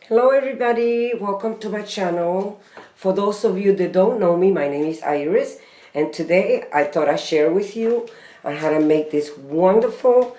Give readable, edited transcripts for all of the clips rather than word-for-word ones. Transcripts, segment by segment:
Hello everybody, welcome to my channel. For those of you that don't know me, my name is Iris, and today I thought I'd share with you on how to make this wonderful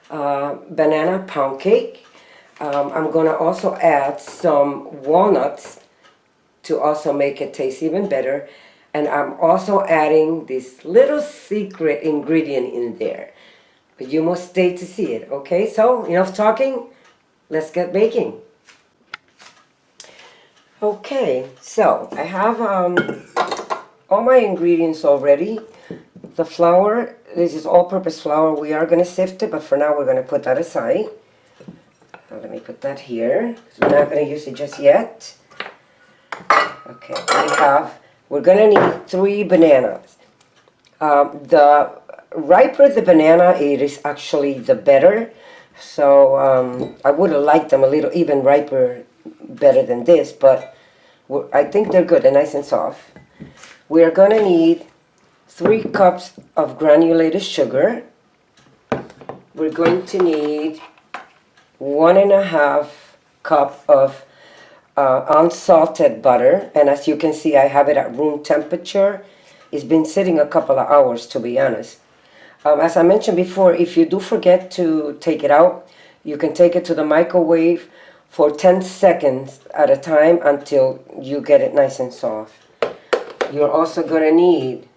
banana pound cake. I'm going to also add some walnuts to also make it taste even better, and I'm also adding this little secret ingredient in there, but you must stay to see it. Okay, so enough talking, let's get baking. Okay, so I have all my ingredients already. The flour, this is all-purpose flour. We are going to sift it, but for now we're going to put that aside. Now let me put that here. We're not going to use it just yet. Okay, we're going to need 3 bananas. The riper the banana, it is actually the better. So I would have liked them a little even riper, better than this, but I think they're good and nice and soft. We are going to need 3 cups of granulated sugar. We're going to need 1.5 cup of unsalted butter, and as you can see I have it at room temperature. It's been sitting a couple of hours, to be honest. As I mentioned before, if you do forget to take it out, you can take it to the microwave for 10 seconds at a time until you get it nice and soft. You're also going to need,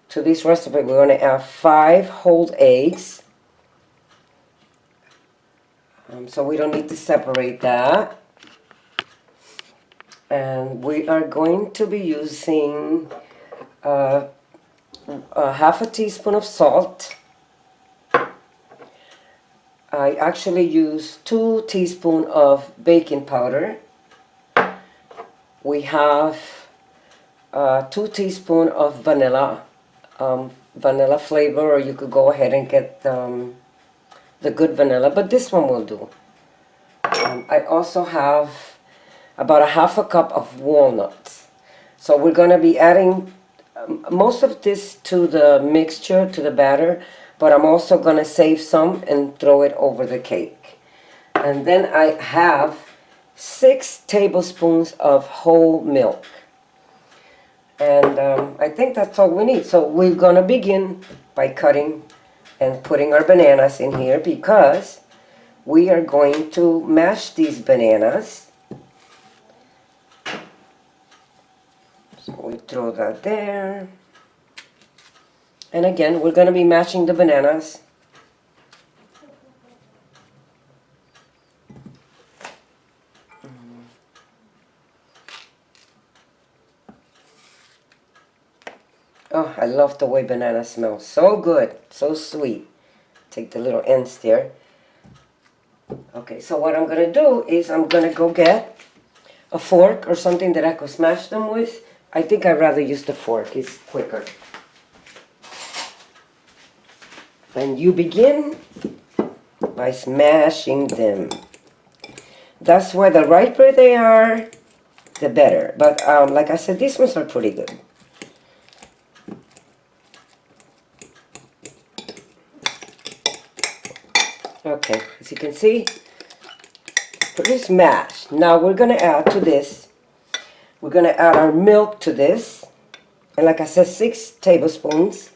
to this recipe, we're going to add 5 whole eggs. So we don't need to separate that. And we are going to be using a half a teaspoon of salt. I actually use 2 teaspoons of baking powder. We have 2 teaspoons of vanilla flavor, or you could go ahead and get the good vanilla, but this one will do. I also have about 1/2 cup of walnuts. So we're going to be adding most of this to the mixture, to the batter, but I'm also going to save some and throw it over the cake. And then I have 6 tablespoons of whole milk. And I think that's all we need. So we're going to begin by cutting and putting our bananas in here, because we are going to mash these bananas. So we throw that there. And again, we're going to be mashing the bananas. Oh, I love the way banana smells. So good, so sweet. Take the little ends there. Okay, so what I'm going to do is I'm going to go get a fork or something that I could smash them with. I think I'd rather use the fork, it's quicker. And you begin by smashing them. That's why the riper they are, the better. But like I said, these ones are pretty good. Okay, as you can see, pretty smashed. Now we're going to add to this, we're going to add our milk to this. And like I said, 6 tablespoons.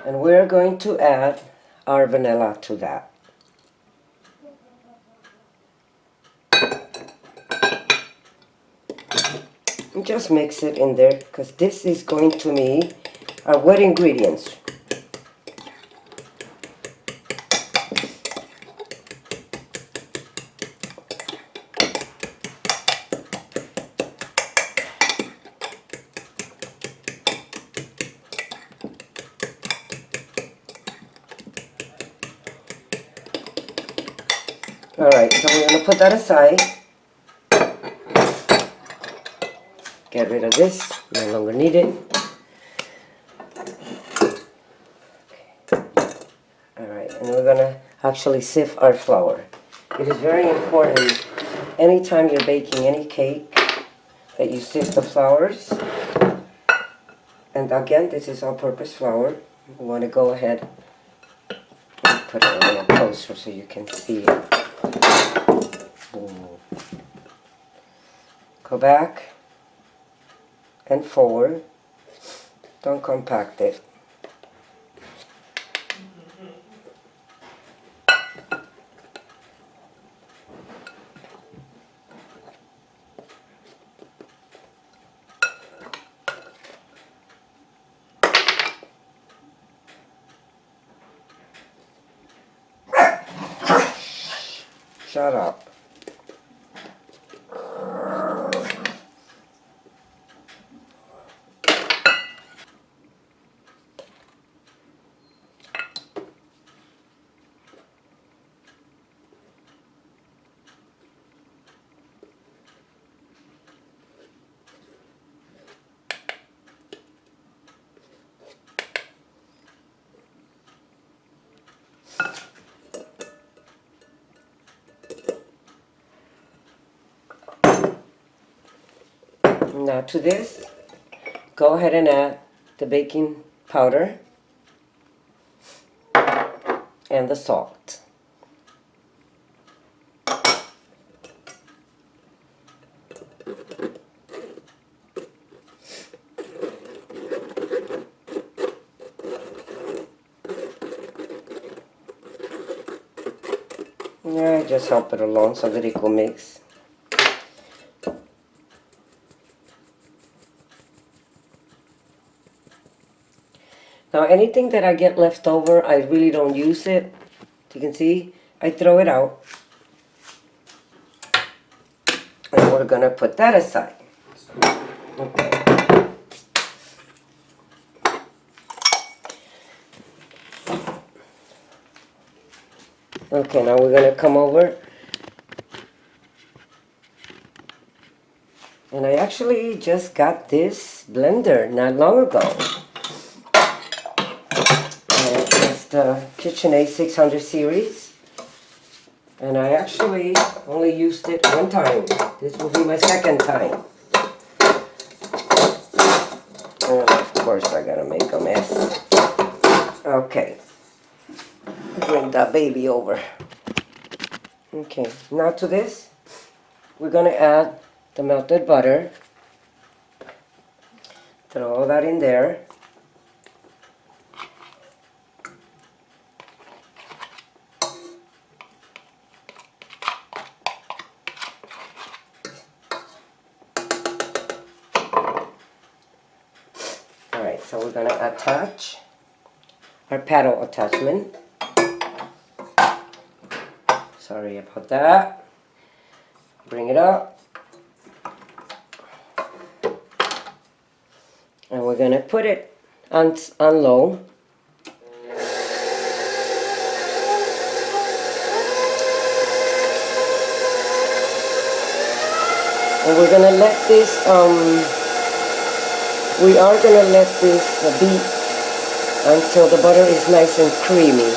And we're going to add our vanilla to that. And just mix it in there, because this is going to be our wet ingredients. Alright, so we're going to put that aside. Get rid of this, no longer need it. Alright, and we're going to actually sift our flour. It is very important, anytime you're baking any cake, that you sift the flours. And again, this is all-purpose flour. We want to go ahead and put it a little closer so you can see it. Boom. Go back and forward. Don't compact it. Shut up. Now to this, go ahead and add the baking powder and the salt. Yeah, just help it along so that it will mix. Now anything that I get left over, I really don't use it. You can see, I throw it out. And we're gonna put that aside. Okay. Okay, now we're gonna come over. And I actually just got this blender not long ago. It's the KitchenAid 600 series. And I actually only used it one time. This will be my second time. And of course I gotta make a mess. Okay. Bring that baby over. Okay, now to this, we're gonna add the melted butter. Throw all that in there. Alright, so we're gonna attach our paddle attachment. Sorry about that. Bring it up. And we're going to put it on low. And we're going to let this, we are going to let this beat until the butter is nice and creamy.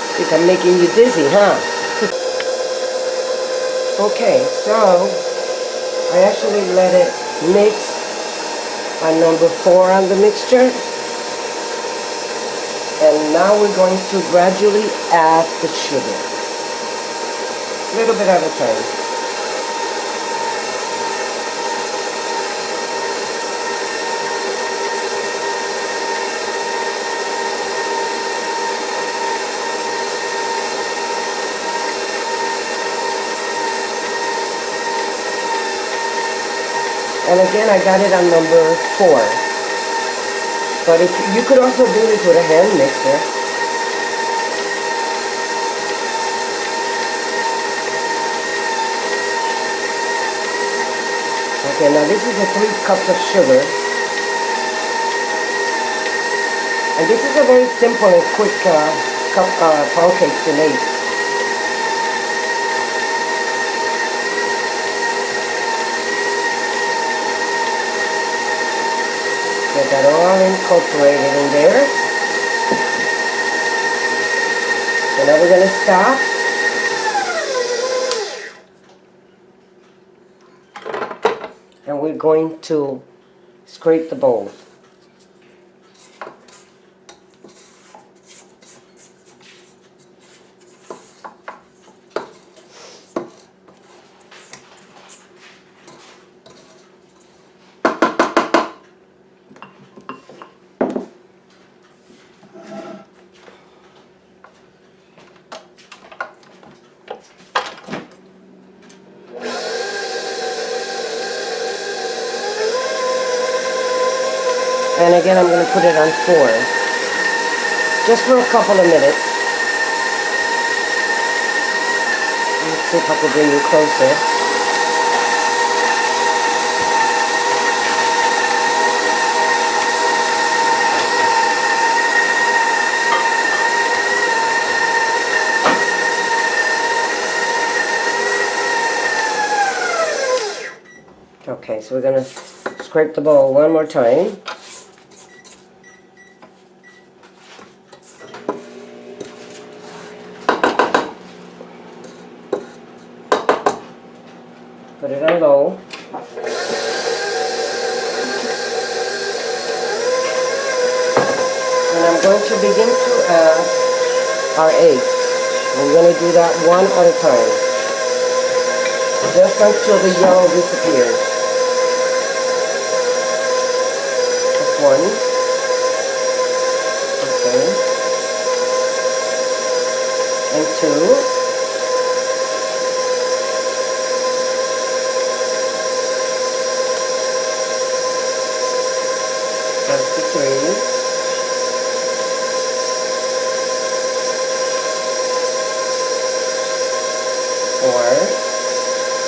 I think I'm making you dizzy, huh? Okay, so I actually let it mix on number 4 on the mixture. And now we're going to gradually add the sugar. A little bit at a time. And again, I got it on number 4. But if you could also do this with a hand mixer. Okay, now this is 3 cups of sugar. And this is a very simple and quick pound cake to make. Get that all incorporated in there. So now we're going to stop. And we're going to scrape the bowl. And again, I'm going to put it on 4. Just for a couple of minutes. Let's see if I can bring you closer. Okay, so we're going to scrape the bowl one more time. Put it on low. And I'm going to begin to add our eggs. We're going to do that one at a time. Just until the yellow disappears. Just one. Okay. And 2. That's the 3.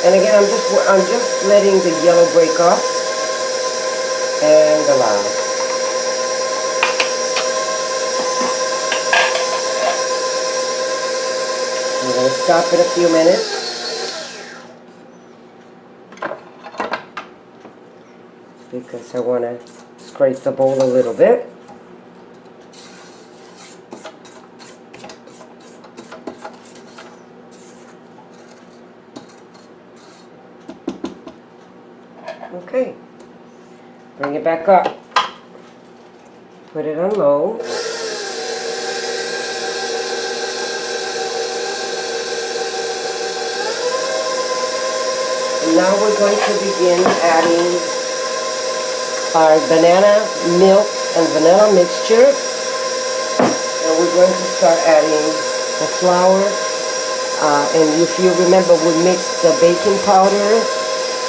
And again, I'm just letting the yellow break off. And the last. I'm going to stop in a few minutes because I want to scrape the bowl a little bit. Okay, bring it back up, put it on low, and now we're going to begin adding our banana milk and vanilla mixture, and we're going to start adding the flour, and if you remember, we mixed the baking powder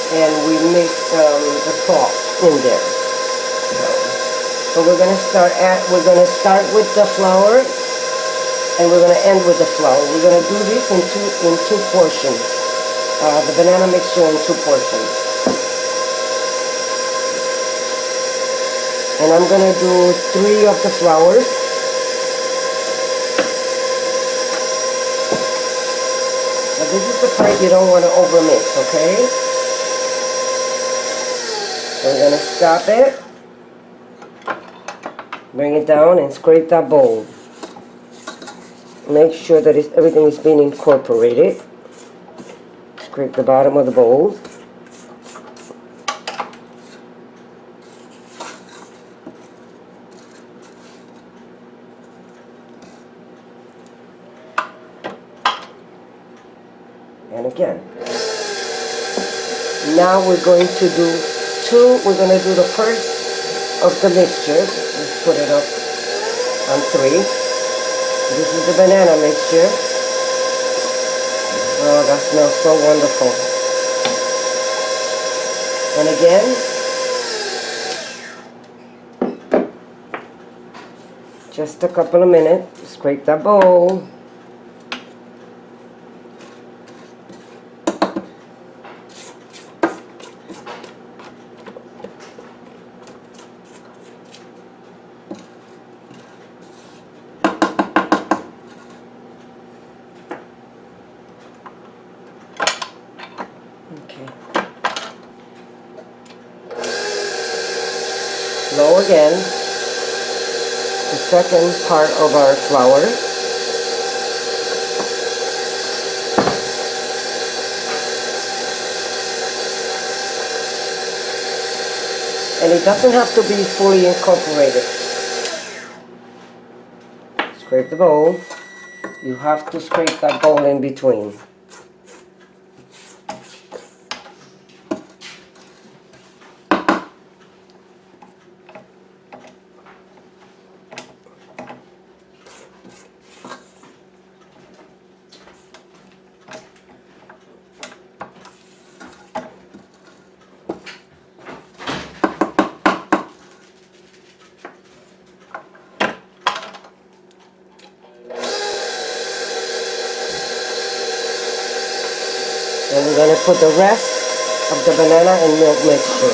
and we mixed the salt in there. So we're going to start with the flour, and we're going to end with the flour. We're going to do this in two portions. The banana mixture in 2 portions. And I'm going to do 3 of the flours. Now this is the part you don't want to overmix, okay? So we're going to stop it, bring it down, and scrape that bowl. Make sure that everything is being incorporated. Scrape the bottom of the bowl. And again. Now we're going to do we're going to do the first of the mixture. Let's put it up on 3. This is the banana mixture. Oh, that smells so wonderful. And again, just a couple of minutes, scrape that bowl. Okay. Low again, the second part of our flour. And it doesn't have to be fully incorporated. Scrape the bowl. You have to scrape that bowl in between. And we're going to put the rest of the banana and milk mixture.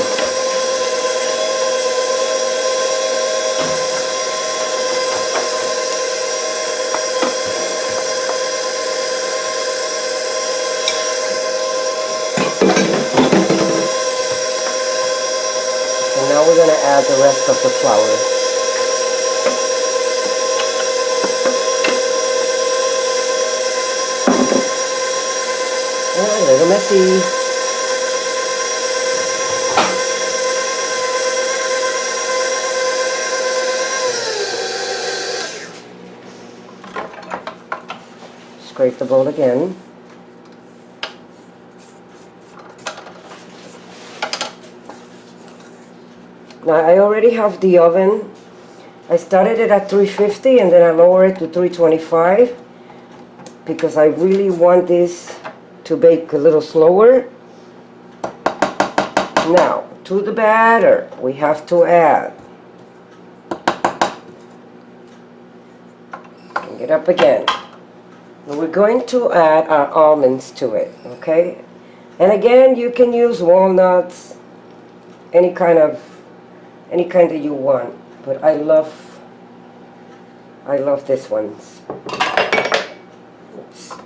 And now we're going to add the rest of the flour. A little messy. Scrape the bowl again. Now I already have the oven. I started it at 350 and then I lowered it to 325 because I really want this to bake a little slower. Now, to the batter, we have to add. Bring it up again. And we're going to add our almonds to it, okay? And again, you can use walnuts, any kind that you want, but I love this ones. Oops.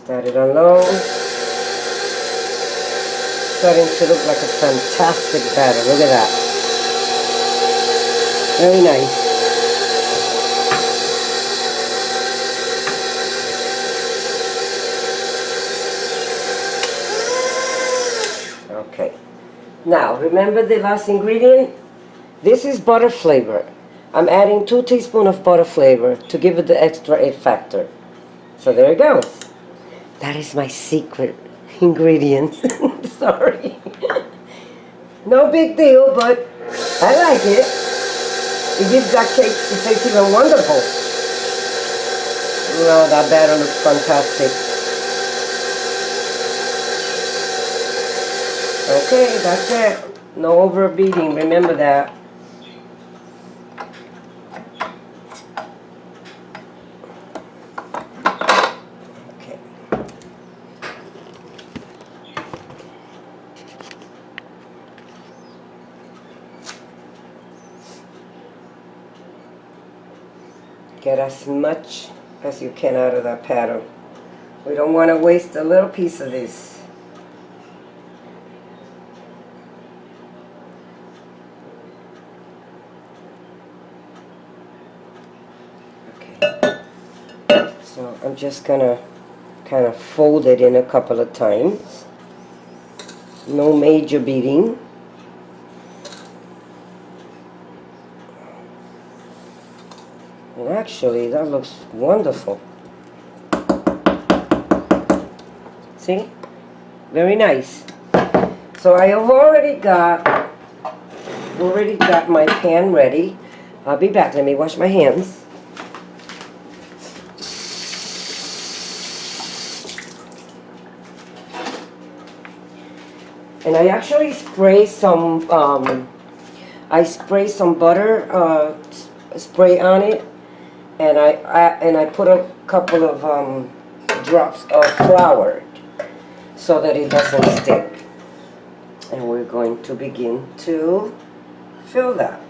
Start it on low. Starting to look like a fantastic batter. Look at that. Very nice. Okay. Now, remember the last ingredient? This is butter flavor. I'm adding 2 teaspoons of butter flavor to give it the extra it factor. So there it goes. That is my secret ingredient. Sorry. No big deal, but I like it. It gives that cake, it tastes even wonderful. Well, that batter looks fantastic. Okay, that's it. No overbeating, remember that. Okay. Get as much as you can out of that pattern. We don't want to waste a little piece of this. So I'm just gonna kind of fold it in a couple of times. No major beating. And actually that looks wonderful. See? Very nice. So I have already got my pan ready. I'll be back. Let me wash my hands. And I actually spray some butter spray on it, and I put a couple of drops of flour so that it doesn't stick. And we're going to begin to fill that.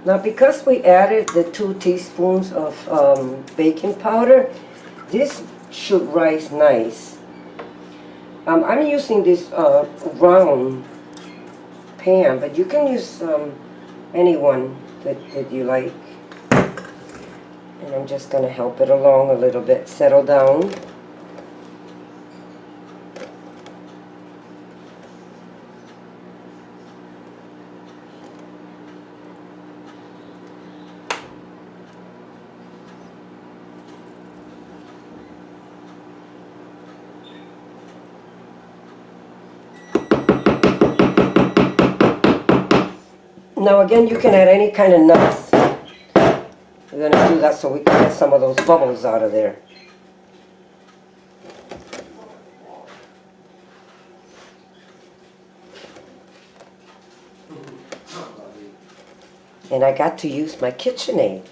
Now, because we added the 2 teaspoons of baking powder, this should rise nice. I'm using this round pan, but you can use any one that you like. And I'm just going to help it along a little bit, settle down. Now again, you can add any kind of nuts. We're gonna do that so we can get some of those bubbles out of there. And I got to use my KitchenAid.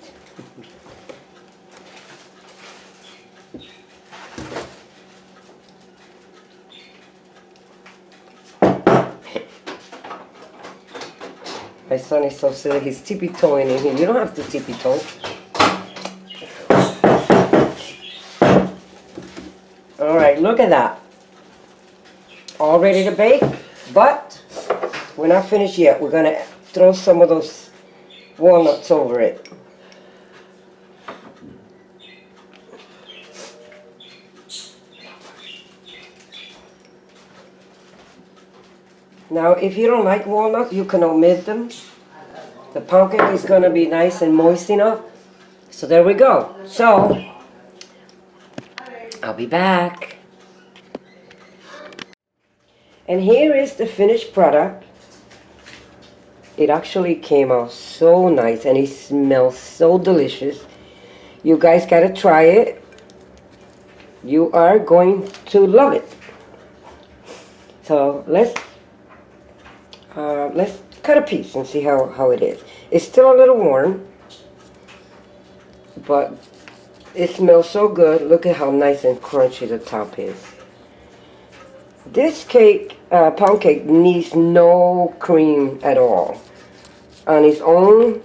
My son is so silly, he's tippy-toeing in here. You don't have to tippy-toe. Alright, look at that. All ready to bake, but we're not finished yet. We're going to throw some of those walnuts over it. Now, if you don't like walnuts, you can omit them. The pound cake is going to be nice and moist enough. So there we go. So, I'll be back. And here is the finished product. It actually came out so nice and it smells so delicious. You guys gotta try it. You are going to love it. So let's cut a piece and see how it is. It's still a little warm, but it smells so good. Look at how nice and crunchy the top is. This cake, pound cake, needs no cream at all. On its own,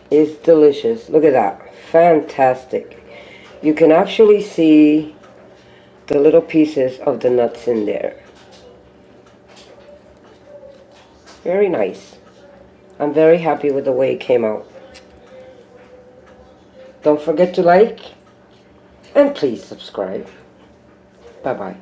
it's delicious. Look at that. Fantastic. You can actually see the little pieces of the nuts in there. Very nice. I'm very happy with the way it came out. Don't forget to like and please subscribe. Bye-bye.